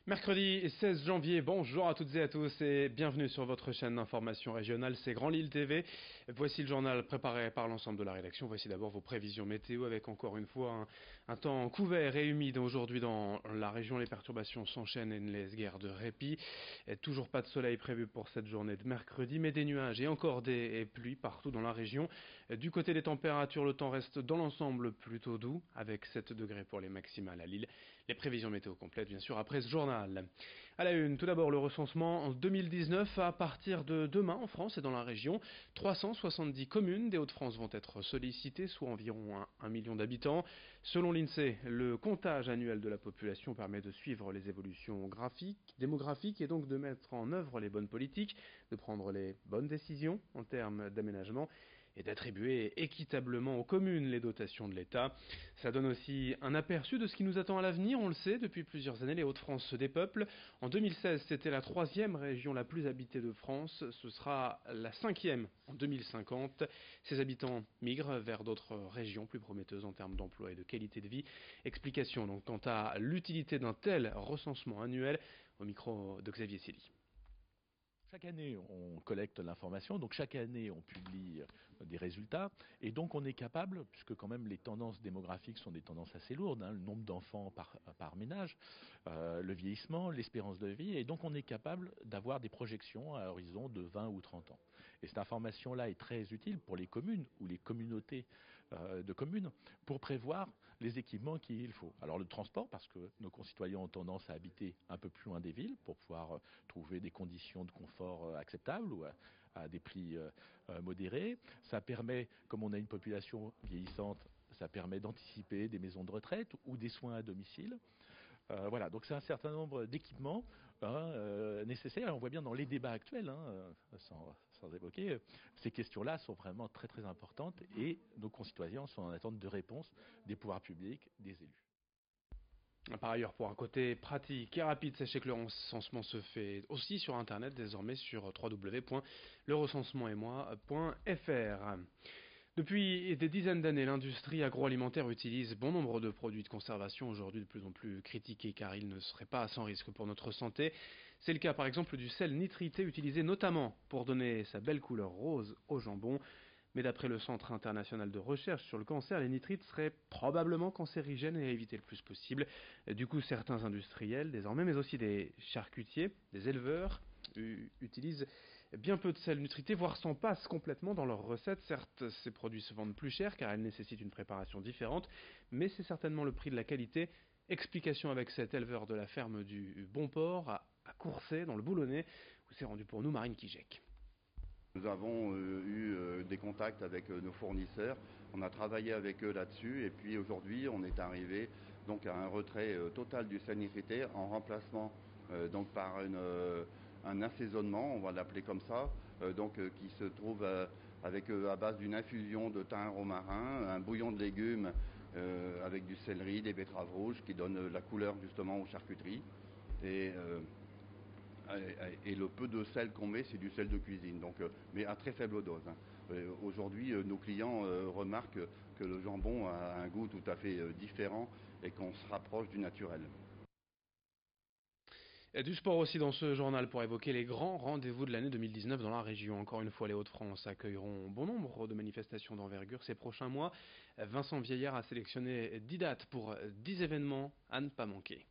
Mercredi 16 janvier, bonjour à toutes et à tous et bienvenue sur votre chaîne d'information régionale, c'est Grand Lille TV. Voici le journal préparé par l'ensemble de la rédaction. Voici d'abord vos prévisions météo avec encore une fois un temps couvert et humide. Aujourd'hui dans la région, les perturbations s'enchaînent et ne laissent guère de répit. Et toujours pas de soleil prévu pour cette journée de mercredi, mais des nuages et encore des pluies partout dans la région. Du côté des températures, le temps reste dans l'ensemble plutôt doux avec 7 degrés pour les maximales à Lille. Les prévisions météo complètes bien sûr après ce journal. À la une, tout d'abord le recensement en 2019 à partir de demain en France et dans la région. 370 communes des Hauts-de-France vont être sollicitées, soit environ 1 million d'habitants. Selon l'INSEE, le comptage annuel de la population permet de suivre les évolutions démographiques et donc de mettre en œuvre les bonnes politiques, de prendre les bonnes décisions en termes d'aménagement et d'attribuer équitablement aux communes les dotations de l'État. Ça donne aussi un aperçu de ce qui nous attend à l'avenir. On le sait, depuis plusieurs années, les Hauts-de-France se dépeuplent. En 2016, c'était la 3e région la plus habitée de France. Ce sera la 5e en 2050. Ces habitants migrent vers d'autres régions plus prometteuses en termes d'emploi et de qualité de vie. Explication donc quant à l'utilité d'un tel recensement annuel au micro de Xavier Silly. Chaque année, on collecte l'information, donc chaque année, on publie des résultats, et donc on est capable, puisque quand même les tendances démographiques sont des tendances assez lourdes, le nombre d'enfants par ménage, le vieillissement, l'espérance de vie, et donc on est capable d'avoir des projections à horizon de 20 ou 30 ans. Et cette information-là est très utile pour les communes ou les communautés de communes pour prévoir les équipements qu'il faut. Alors le transport, parce que nos concitoyens ont tendance à habiter un peu plus loin des villes pour pouvoir trouver des conditions de confort acceptables ou à des prix modérés. Ça permet, comme on a une population vieillissante, ça permet d'anticiper des maisons de retraite ou des soins à domicile. Voilà, donc c'est un certain nombre d'équipements nécessaires. Et on voit bien dans les débats actuels, sans évoquer, ces questions-là sont vraiment très très importantes et nos concitoyens sont en attente de réponses des pouvoirs publics, des élus. Par ailleurs, pour un côté pratique et rapide, sachez que le recensement se fait aussi sur Internet, désormais sur www.lerecensementsetmoi.fr. Depuis des dizaines d'années, l'industrie agroalimentaire utilise bon nombre de produits de conservation, aujourd'hui de plus en plus critiqués car ils ne seraient pas sans risque pour notre santé. C'est le cas par exemple du sel nitrité utilisé notamment pour donner sa belle couleur rose au jambon. Mais d'après le Centre international de recherche sur le cancer, les nitrites seraient probablement cancérigènes et à éviter le plus possible. Du coup, certains industriels désormais, mais aussi des charcutiers, des éleveurs, utilisent bien peu de sel nitrité, voire s'en passent complètement dans leurs recettes. Certes, ces produits se vendent plus cher car elles nécessitent une préparation différente, mais c'est certainement le prix de la qualité. Explication avec cet éleveur de la ferme du Bonport à Courcey, dans le Boulonnais, où s'est rendu pour nous Marine Kijek. Nous avons eu des contacts avec nos fournisseurs, on a travaillé avec eux là-dessus et puis aujourd'hui on est arrivé donc à un retrait total du sel nitrité en remplacement donc par un assaisonnement, on va l'appeler comme ça, qui se trouve avec à base d'une infusion de thym romarin, un bouillon de légumes avec du céleri, des betteraves rouges qui donne la couleur justement aux charcuteries. Et le peu de sel qu'on met, c'est du sel de cuisine, mais à très faible dose. Aujourd'hui, nos clients remarquent que le jambon a un goût tout à fait différent et qu'on se rapproche du naturel. Et du sport aussi dans ce journal pour évoquer les grands rendez-vous de l'année 2019 dans la région. Encore une fois, les Hauts-de-France accueilleront bon nombre de manifestations d'envergure ces prochains mois. Vincent Vieillard a sélectionné 10 dates pour 10 événements à ne pas manquer.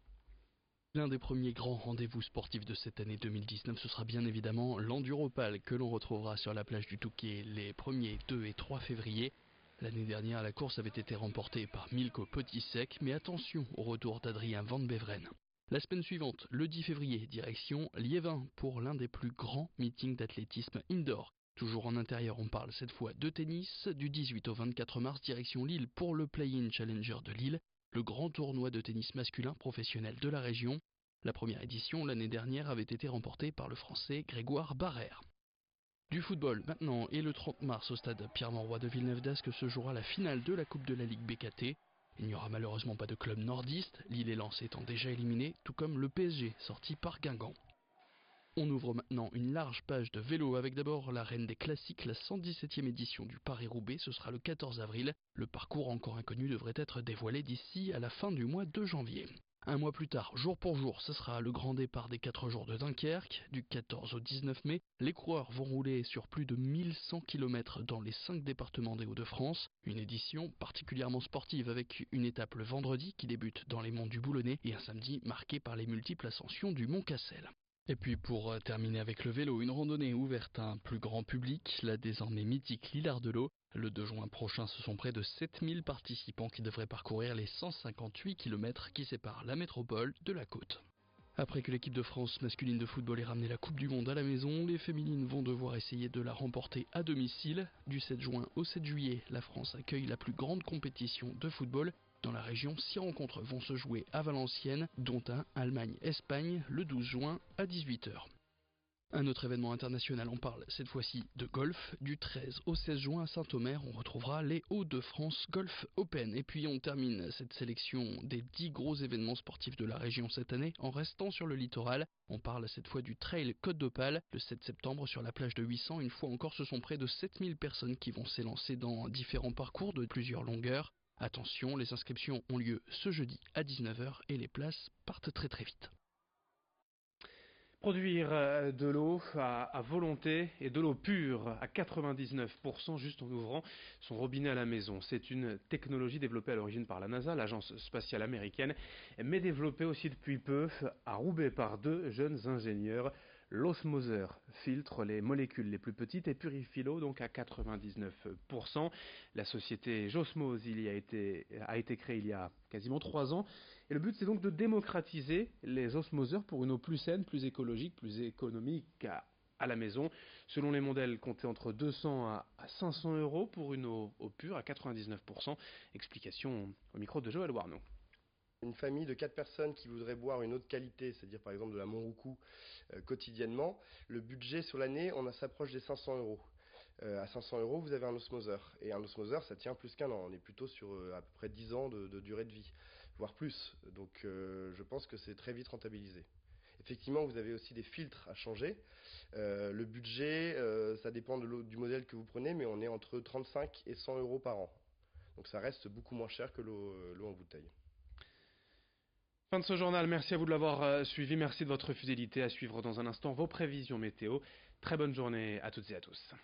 L'un des premiers grands rendez-vous sportifs de cette année 2019, ce sera bien évidemment l'Enduropal que l'on retrouvera sur la plage du Touquet les 1er, 2 et 3 février. L'année dernière, la course avait été remportée par Milko Petit-Sec, mais attention au retour d'Adrien Van Beveren. La semaine suivante, le 10 février, direction Liévin pour l'un des plus grands meetings d'athlétisme indoor. Toujours en intérieur, on parle cette fois de tennis. Du 18 au 24 mars, direction Lille pour le Play-in Challenger de Lille, le grand tournoi de tennis masculin professionnel de la région. La première édition, l'année dernière, avait été remportée par le Français Grégoire Barrère. Du football maintenant, et le 30 mars au stade Pierre-Mauroy de Villeneuve-d'Ascq se jouera la finale de la Coupe de la Ligue BKT. Il n'y aura malheureusement pas de club nordiste, Lille et Lens étant déjà éliminés, tout comme le PSG sorti par Guingamp. On ouvre maintenant une large page de vélo avec d'abord la reine des classiques, la 117e édition du Paris-Roubaix, ce sera le 14 avril. Le parcours encore inconnu devrait être dévoilé d'ici à la fin du mois de janvier. Un mois plus tard, jour pour jour, ce sera le grand départ des 4 jours de Dunkerque. Du 14 au 19 mai, les coureurs vont rouler sur plus de 1100 km dans les 5 départements des Hauts-de-France. Une édition particulièrement sportive avec une étape le vendredi qui débute dans les monts du Boulonnais et un samedi marqué par les multiples ascensions du Mont Cassel. Et puis pour terminer avec le vélo, une randonnée ouverte à un plus grand public, la désormais mythique Lillard de l'Eau. Le 2 juin prochain, ce sont près de 7000 participants qui devraient parcourir les 158 km qui séparent la métropole de la côte. Après que l'équipe de France masculine de football ait ramené la Coupe du Monde à la maison, les féminines vont devoir essayer de la remporter à domicile. Du 7 juin au 7 juillet, la France accueille la plus grande compétition de football. Dans la région, 6 rencontres vont se jouer à Valenciennes, dont un Allemagne-Espagne le 12 juin à 18h. Un autre événement international, on parle cette fois-ci de golf. Du 13 au 16 juin à Saint-Omer, on retrouvera les Hauts-de-France Golf Open. Et puis on termine cette sélection des 10 gros événements sportifs de la région cette année en restant sur le littoral. On parle cette fois du Trail Côte d'Opale. Le 7 septembre sur la plage de 800, une fois encore, ce sont près de 7000 personnes qui vont s'élancer dans différents parcours de plusieurs longueurs. Attention, les inscriptions ont lieu ce jeudi à 19h et les places partent très très vite. Produire de l'eau à volonté et de l'eau pure à 99% juste en ouvrant son robinet à la maison. C'est une technologie développée à l'origine par la NASA, l'agence spatiale américaine, mais développée aussi depuis peu à Roubaix par 2 jeunes ingénieurs. L'osmoseur filtre les molécules les plus petites et purifie l'eau donc à 99%. La société Josmose a été créée il y a quasiment 3 ans. Et le but, c'est donc de démocratiser les osmoseurs pour une eau plus saine, plus écologique, plus économique à la maison. Selon les modèles, comptez entre 200 à 500 euros pour une eau pure à 99%. Explication au micro de Joël Warneau. Une famille de 4 personnes qui voudraient boire une eau de qualité, c'est-à-dire par exemple de la Montroucou quotidiennement, le budget sur l'année, s'approche des 500 euros. À 500 euros, vous avez un osmoseur. Et un osmoseur, ça tient plus qu'1 an. On est plutôt sur à peu près 10 ans de durée de vie, voire plus. Donc je pense que c'est très vite rentabilisé. Effectivement, vous avez aussi des filtres à changer. Le budget, ça dépend du modèle que vous prenez, mais on est entre 35 et 100 euros par an. Donc ça reste beaucoup moins cher que l'eau en bouteille. Fin de ce journal, merci à vous de l'avoir suivi, merci de votre fidélité. À suivre dans un instant vos prévisions météo. Très bonne journée à toutes et à tous.